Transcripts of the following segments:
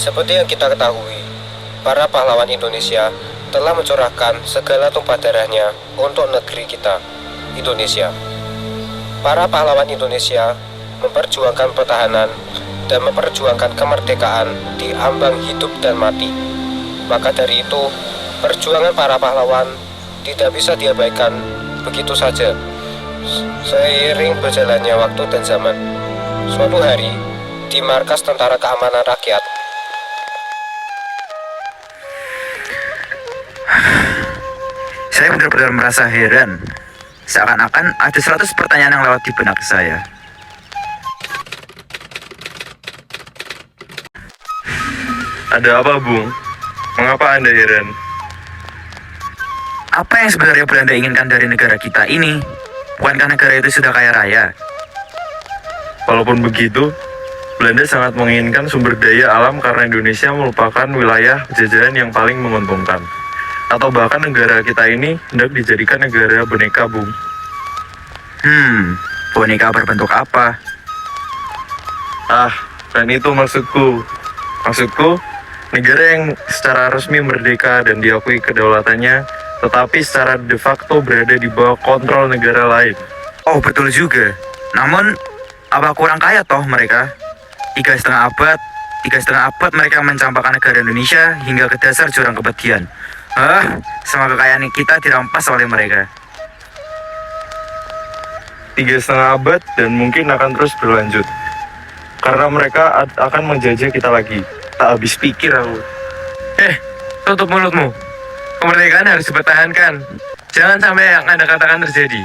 Seperti yang kita ketahui, para pahlawan Indonesia telah mencurahkan segala tumpah darahnya untuk negeri kita, Indonesia. Para pahlawan Indonesia memperjuangkan pertahanan dan memperjuangkan kemerdekaan di ambang hidup dan mati. Maka dari itu, perjuangan para pahlawan tidak bisa diabaikan begitu saja. Seiring berjalannya waktu dan zaman, suatu hari di markas Tentara Keamanan Rakyat, saya benar-benar merasa heran. Seakan-akan ada 100 pertanyaan yang lewat di benak saya. Ada apa, Bung? Mengapa Anda heran? Apa yang sebenarnya Belanda inginkan dari negara kita ini? Bukankah negara itu sudah kaya raya? Walaupun begitu, Belanda sangat menginginkan sumber daya alam karena Indonesia merupakan wilayah jajahan yang paling menguntungkan. Atau bahkan negara kita ini hendak dijadikan negara boneka, Bung. Boneka berbentuk apa? Dan itu maksudku. Maksudku, negara yang secara resmi merdeka dan diakui kedaulatannya, tetapi secara de facto berada di bawah kontrol negara lain. Oh, betul juga. Namun, apa kurang kaya toh mereka? 3,5 abad mereka mencampakkan negara Indonesia hingga ke dasar jurang kepedihan. Semua kekayaan kita dirampas oleh mereka. 3,5 abad dan mungkin akan terus berlanjut. Karena mereka akan menjajah kita lagi. Tak habis pikir aku. Tutup mulutmu. Kemerdekaan harus dipertahankan. Jangan sampai yang Anda katakan terjadi.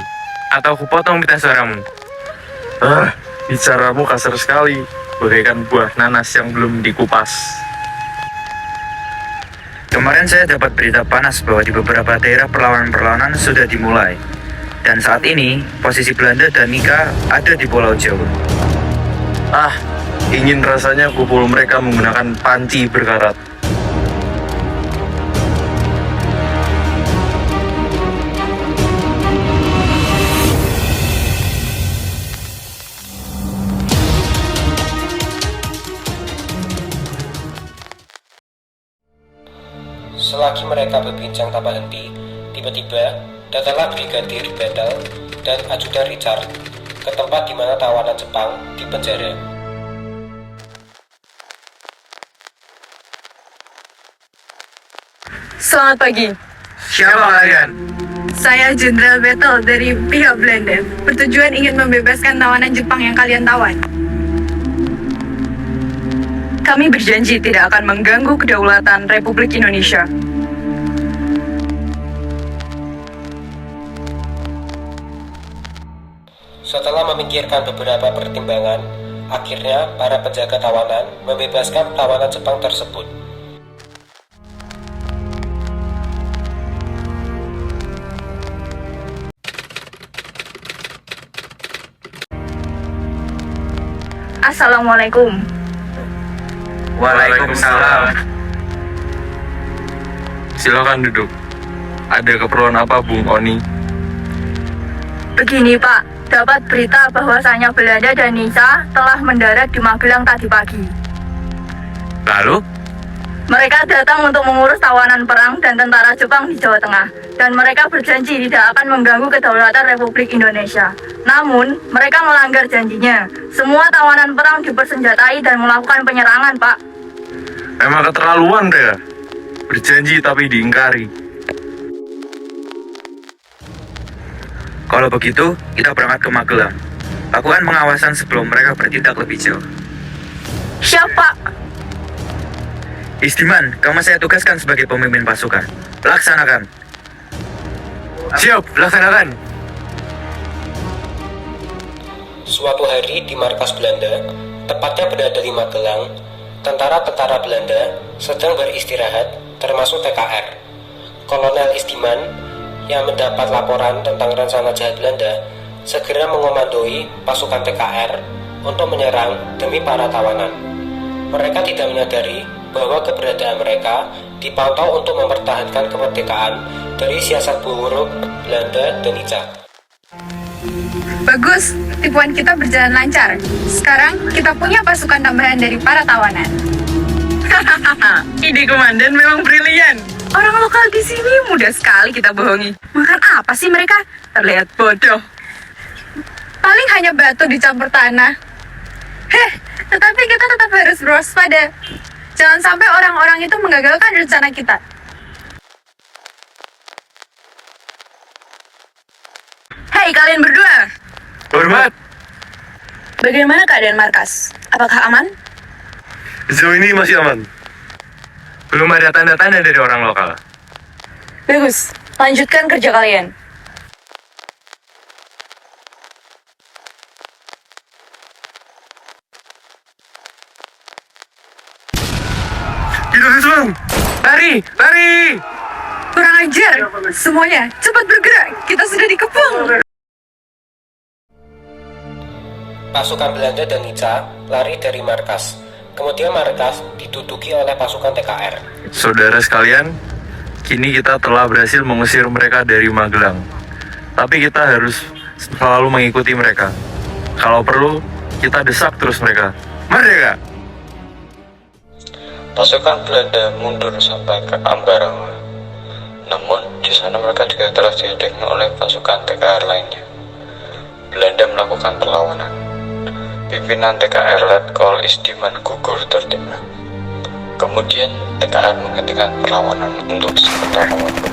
Atau aku potong pita suaramu. Bicaramu kasar sekali. Bagaikan buah nanas yang belum dikupas. Kemarin saya dapat berita panas bahwa di beberapa daerah perlawanan sudah dimulai. Dan saat ini, posisi Belanda dan Nika ada di Pulau Jawa. Ingin rasanya kupul mereka menggunakan panci berkarat. selagi mereka berbincang tanpa henti, tiba-tiba datanglah Brigadir Battle dan Ajudan Richard ke tempat di mana tawanan Jepang dipenjara. Selamat pagi. Siapa kalian? Saya Jenderal Battle dari pihak Belanda. Bertujuan ingin membebaskan tawanan Jepang yang kalian tawan. Kami berjanji tidak akan mengganggu kedaulatan Republik Indonesia. Setelah memikirkan beberapa pertimbangan, akhirnya para penjaga tawanan membebaskan tawanan Jepang tersebut. Assalamualaikum. Waalaikumsalam. Silakan duduk. Ada keperluan apa, Bung Oni? Begini Pak, dapat berita bahwasanya Belanda dan Nisa telah mendarat di Magelang tadi pagi. Lalu? Mereka datang untuk mengurus tawanan perang dan tentara Jepang di Jawa Tengah. Dan mereka berjanji tidak akan mengganggu kedaulatan Republik Indonesia. Namun, mereka melanggar janjinya. Semua tawanan perang dipersenjatai dan melakukan penyerangan, Pak. Memang keterlaluan deh. Berjanji tapi diingkari. Kalau begitu, kita berangkat ke Magelang. Lakukan pengawasan sebelum mereka bertindak lebih jauh. Siapa? Istiman, kamu saya tugaskan sebagai pemimpin pasukan. Laksanakan. Siap, laksanakan. Suatu hari di markas Belanda, tepatnya berada di Magelang, tentara-tentara Belanda sedang beristirahat, termasuk TKR. Kolonel Istiman yang mendapat laporan tentang rencana jahat Belanda segera mengomandoi pasukan TKR untuk menyerang demi para tawanan. Mereka tidak menyadari bahwa keberadaan mereka dipantau untuk mempertahankan kemerdekaan dari siasat buruk Belanda dan Nica. Bagus, tipuan kita berjalan lancar. Sekarang kita punya pasukan tambahan dari para tawanan. Ide komandan memang brilian. Orang lokal di sini mudah sekali kita bohongi. Makan apa sih mereka? Terlihat bodoh. Paling hanya batu dicampur tanah. Tetapi kita tetap harus berwaspada. Jangan sampai orang-orang itu menggagalkan rencana kita. Hei kalian berdua, Hormat, bagaimana keadaan markas? Apakah aman? sejauh ini masih aman. Belum ada tanda-tanda dari orang lokal. Bagus, lanjutkan kerja kalian. Kita Islam. Lari, lari! Kurang ajar. Semuanya, cepat bergerak. Kita sudah dikepung. Pasukan Belanda dan Nica lari dari markas. Kemudian markas diduduki oleh pasukan TKR. Saudara sekalian, kini kita telah berhasil mengusir mereka dari Magelang. Tapi kita harus selalu mengikuti mereka. Kalau perlu, kita desak terus mereka. Merdeka! Pasukan Belanda mundur sampai ke Ambarawa. Namun, di sana mereka juga telah dihadang oleh pasukan TKR lainnya. Belanda melakukan perlawanan. Pimpinan TKR Letkol Istiman gugur tertembak. Kemudian, TKR menghentikan perlawanan untuk sementara waktu.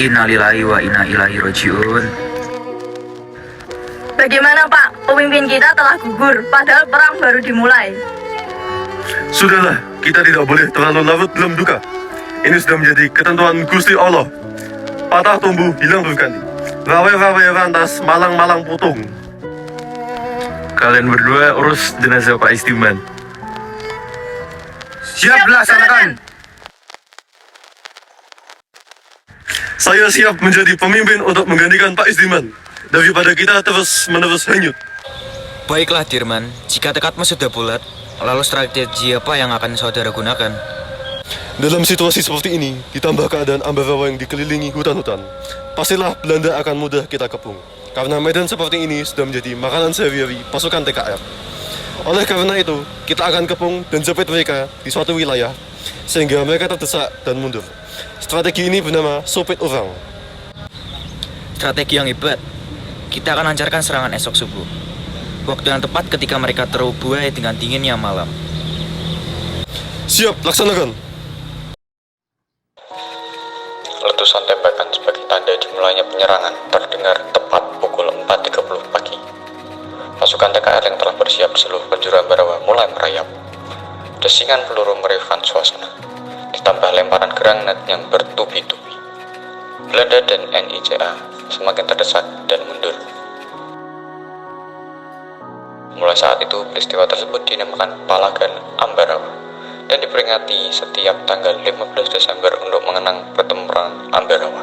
Innalillahi wa inna ilaihi rajiun. Bagaimana Pak? Pemimpin kita telah gugur, padahal perang baru dimulai. Sudahlah, kita tidak boleh terlalu larut dalam duka. Ini sudah menjadi ketentuan Gusti Allah. Patah tumbuh, hilang berganti. Rawe-rawe rantas, malang-malang putung. Kalian berdua urus jenazah Pak Istiman. Siap laksanakan! Saya siap menjadi pemimpin untuk menggantikan Pak Istiman daripada kita terus-menerus hanyut. Baiklah Dirman, jika tekadmu sudah bulat, lalu strategi apa yang akan saudara gunakan? Dalam situasi seperti ini, ditambah keadaan Ambarawa yang dikelilingi hutan-hutan, pastilah Belanda akan mudah kita kepung. Karena medan seperti ini sudah menjadi makanan sehari-hari pasukan TKR. Oleh karena itu, kita akan kepung dan jepit mereka di suatu wilayah, sehingga mereka terdesak dan mundur. Strategi ini bernama Sopit Orang. Strategi yang hebat. Kita akan lancarkan serangan esok subuh. Waktu yang tepat ketika mereka terbuai dengan dinginnya malam. Siap, laksanakan. Letusan tembakan sebagai tanda dimulainya penyerangan terdengar tepat pukul 4.30 pagi. Pasukan TKR yang telah bersiap di seluruh penjuru Ambarawa mulai merayap. Desingan peluru merefkan suasana, ditambah lemparan granat yang bertubi-tubi. Belanda dan NICA semakin terdesak dan mundur. Mulai saat itu, peristiwa tersebut dinamakan Palagan Ambarawa dan diperingati setiap tanggal 15 Desember untuk mengenang pertempuran Ambarawa.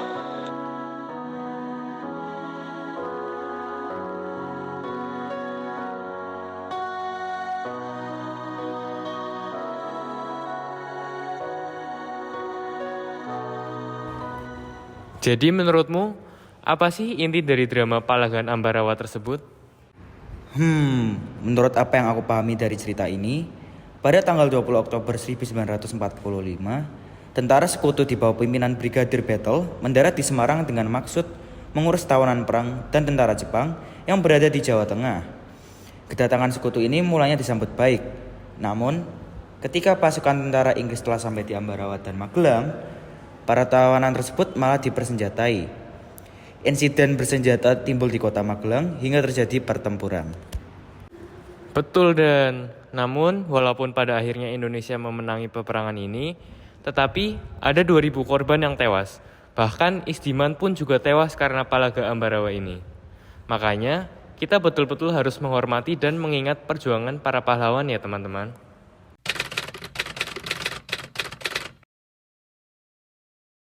Jadi menurutmu, apa sih inti dari drama Palagan Ambarawa tersebut? Menurut apa yang aku pahami dari cerita ini, pada tanggal 20 Oktober 1945, tentara sekutu di bawah pimpinan Brigadir Battle mendarat di Semarang dengan maksud mengurus tawanan perang dan tentara Jepang yang berada di Jawa Tengah. Kedatangan sekutu ini mulanya disambut baik. Namun, ketika pasukan tentara Inggris telah sampai di Ambarawa dan Magelang, para tawanan tersebut malah dipersenjatai. Insiden bersenjata timbul di kota Magelang hingga terjadi pertempuran. Betul Dan, namun walaupun pada akhirnya Indonesia memenangi peperangan ini, tetapi ada 2.000 korban yang tewas. Bahkan Istiman pun juga tewas karena Palaga Ambarawa ini. Makanya kita betul-betul harus menghormati dan mengingat perjuangan para pahlawan ya teman-teman.